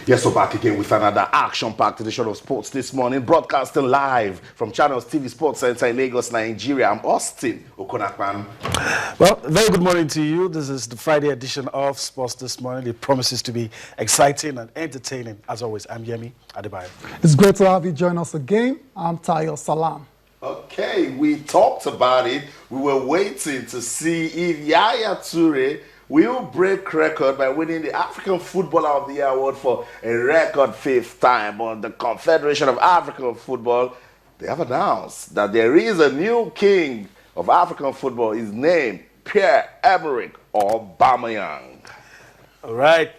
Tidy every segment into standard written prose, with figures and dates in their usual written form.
Yes, we're back again with another action-packed edition of Sports This Morning, broadcasting live from Channels TV Sports Center in Lagos, Nigeria. I'm Austin Okonakman. Well, very good morning to you. This is the Friday edition of Sports This Morning. It promises to be exciting and entertaining. As always, I'm Yemi Adebayo. It's great to have you join us again. I'm Tayo Salam. Okay, we talked about it. We were waiting to see if Yaya Toure will break record by winning the African Footballer of the Year award for a record fifth time. But the Confederation of African Football, they have announced that there is a new king of African football. His name, Pierre-Emerick Aubameyang. All right.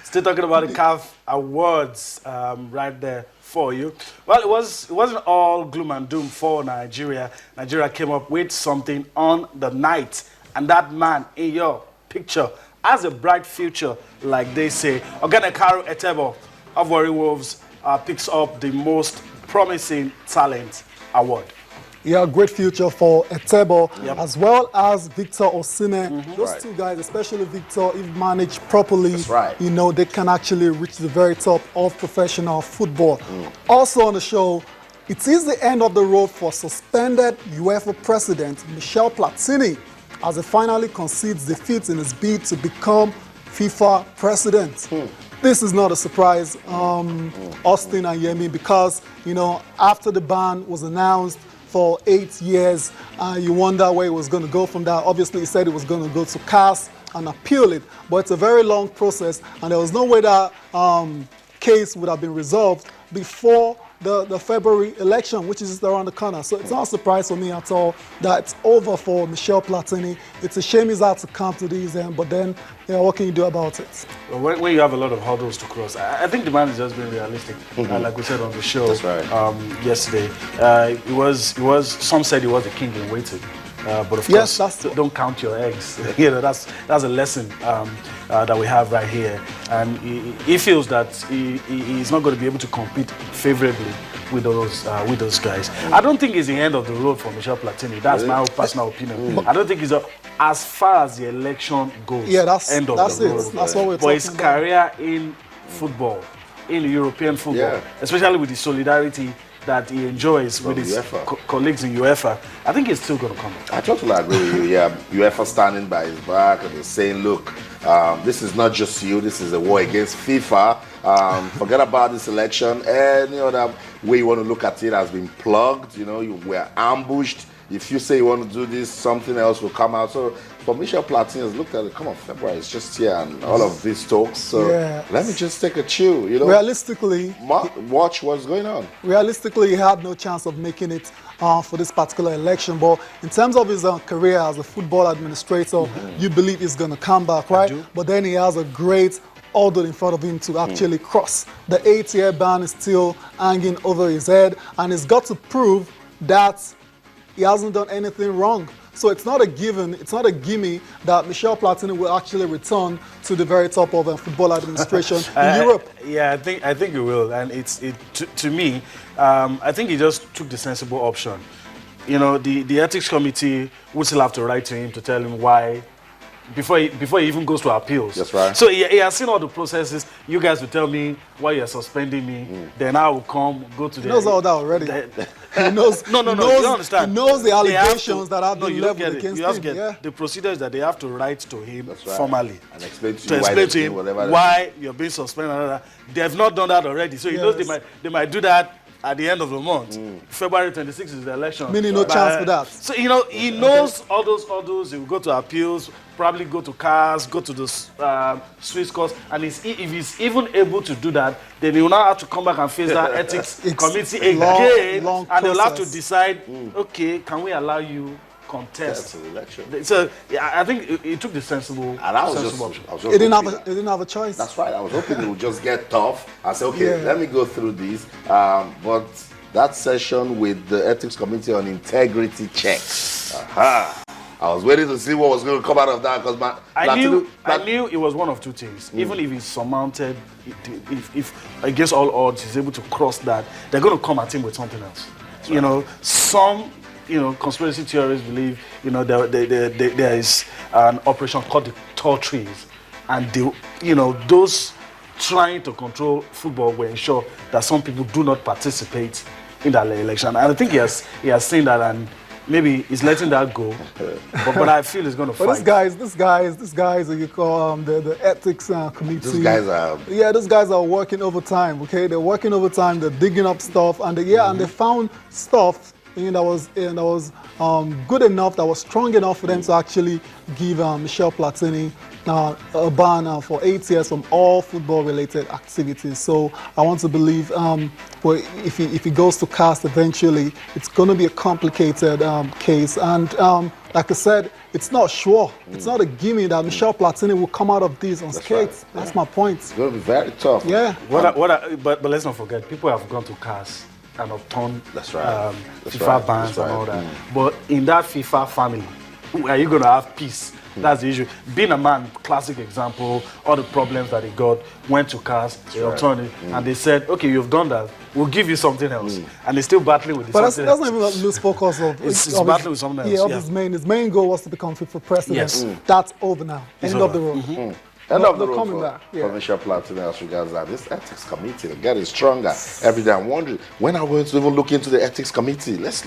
Still talking about the CAF awards right there for you. Well, it wasn't all gloom and doom for Nigeria. Nigeria came up with something on the night. And that man in your picture has a bright future, like they say. Oganekaru Etebo of Warri Wolves picks up the most promising talent award. Yeah, great future for Etebo, as well as Victor Osimhen. Those two guys, especially Victor, if managed properly, you know, they can actually reach the very top of professional football. Also on the show, it is the end of the road for suspended UEFA president Michel Platini, as he finally concedes defeat in his bid to become FIFA president. This is not a surprise, Austin and Yemi, because, you know, after the ban was announced for 8 years, you wonder where it was going to go from that. Obviously, he said it was going to go to CAS and appeal it, but it's a very long process, and there was no way that case would have been resolved before the February election, which is just around the corner. So it's not a surprise for me at all that it's over for Michel Platini. It's a shame he's had to come to these end, but then, you know, what can you do about it? Well, when you have a lot of hurdles to cross, I think the man is just being realistic. Like we said on the show yesterday, some said he was the king in waiting. But of course, don't count your eggs. You know, that's a lesson that we have right here. And he feels that he's not going to be able to compete favorably with those guys. I don't think it's the end of the road for Michel Platini. That's my personal opinion. I don't think it's as far as the election goes. Yeah, that's end of that's the it. road. That's what we're talking about. But his career in football, in European football, especially with the solidarity that he enjoys with his colleagues in UEFA, I think he's still going to come back. I totally agree with you. Yeah, UEFA standing by his back and he's saying, look, this is not just you, this is a war against FIFA. Forget about this election. Any other way you want to look at it has been plugged. You know, you were ambushed. If you say you want to do this, something else will come out. So for Michel Platini has looked at it, come on, February, it's just here and all of these talks. So let me just take a chill, you know. Realistically, watch what's going on. Realistically, he had no chance of making it for this particular election. But in terms of his career as a football administrator, you believe he's going to come back, right? But then he has a great order in front of him to actually cross. The 8-year ban is still hanging over his head, and he's got to prove that he hasn't done anything wrong. So it's not a given, it's not a gimme that Michel Platini will actually return to the very top of football administration in Europe. Yeah, I think he will, and to me, I think he just took the sensible option. You know, the ethics committee would still have to write to him to tell him why. Before he even goes to appeals. That's right. So he has seen all the processes. You guys will tell me why you're suspending me. Then I will go to the... He knows all that already. He knows, no, you don't understand. He knows the allegations that have been leveled against him. You just get the procedures that they have to write to him formally. And explain to him why you're being suspended. They have not done that already. So he knows they might do that at the end of the month. February 26th is the election. Meaning no chance for that. So, you know, he knows all those. He will go to appeals, probably go to CAS, go to the Swiss courts, and if he's even able to do that, then he will now have to come back and face that ethics committee again, and they'll have to decide, okay, can we allow you contest the election? So I think he took the sensible option. He didn't have a choice. That's right. I was hoping it would just get tough and say, okay, let me go through this. But that session with the ethics committee on integrity check. I was waiting to see what was going to come out of that because I knew it was one of two things. Even if he's surmounted, if against all odds he's able to cross that, they're going to come at him with something else. You know, some conspiracy theorists believe, there is an operation called the Tortoise, and those trying to control football will ensure that some people do not participate in that election. And I think he has seen that, and maybe he's letting that go. but I feel he's going to fight. But these guys, you call the ethics committee. These guys are. Yeah, these guys are working overtime. Okay, they're working overtime. They're digging up stuff, and and they found stuff that was good enough, that was strong enough for them to actually give Michel Platini a ban for 8 years from all football-related activities. So I want to believe, if he goes to cast eventually, it's going to be a complicated case. And like I said, it's not sure. It's not a gimme that Michel Platini will come out of this unscathed. Right. That's my point. It's going to be very tough. Yeah. But let's not forget, people have gone to cast and upturn FIFA bans and all that. But in that FIFA family, are you going to have peace? That's the issue. Being a man, classic example, all the problems that he got, went to cast, they upturned it, and they said, okay, you've done that, we'll give you something else. And they're still battling with but something else. But that's not even lose focus of it's battling with something else. Yeah, his main goal was to become FIFA president. Yes. That's over now. End of the road. End of the road for Michel Platini as regards that. This ethics committee, they're getting stronger every day. I'm wondering, when are we going to even look into the ethics committee? Let's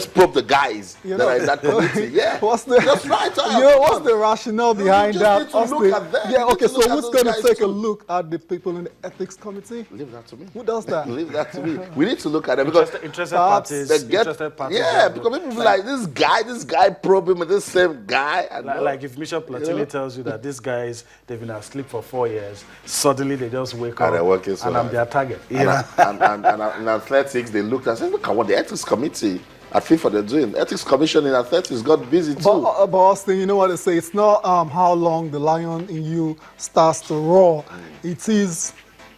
probe the guys that are in that committee. Yeah, what's the rationale behind that? Look at them. Yeah, okay, so who's going to take a look at the people in the ethics committee? Leave that to me. Who does that? Leave that to me. We need to look at them because interested parties. Yeah, because people like this guy probing with this same guy. Like if Michel Platini tells you that these guys, they've been asleep for 4 years, suddenly they just wake up and I'm their target. And in athletics, they looked and said, look at what the ethics committee at FIFA they're doing. Ethics commission in athletics got busy too. But Austin, you know what they say, it's not how long the lion in you starts to roar. It is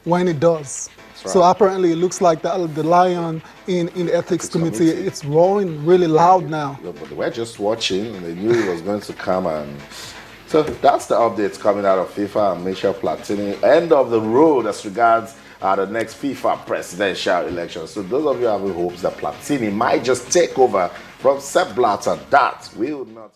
when it does. Right. So apparently it looks like the lion in the ethics committee, it's roaring really loud now. Yeah, but we're just watching, and they knew it was going to come. And so that's the updates coming out of FIFA and Michel Platini. End of the road as regards the next FIFA presidential election. So those of you having hopes that Platini might just take over from Sepp Blatter, that will not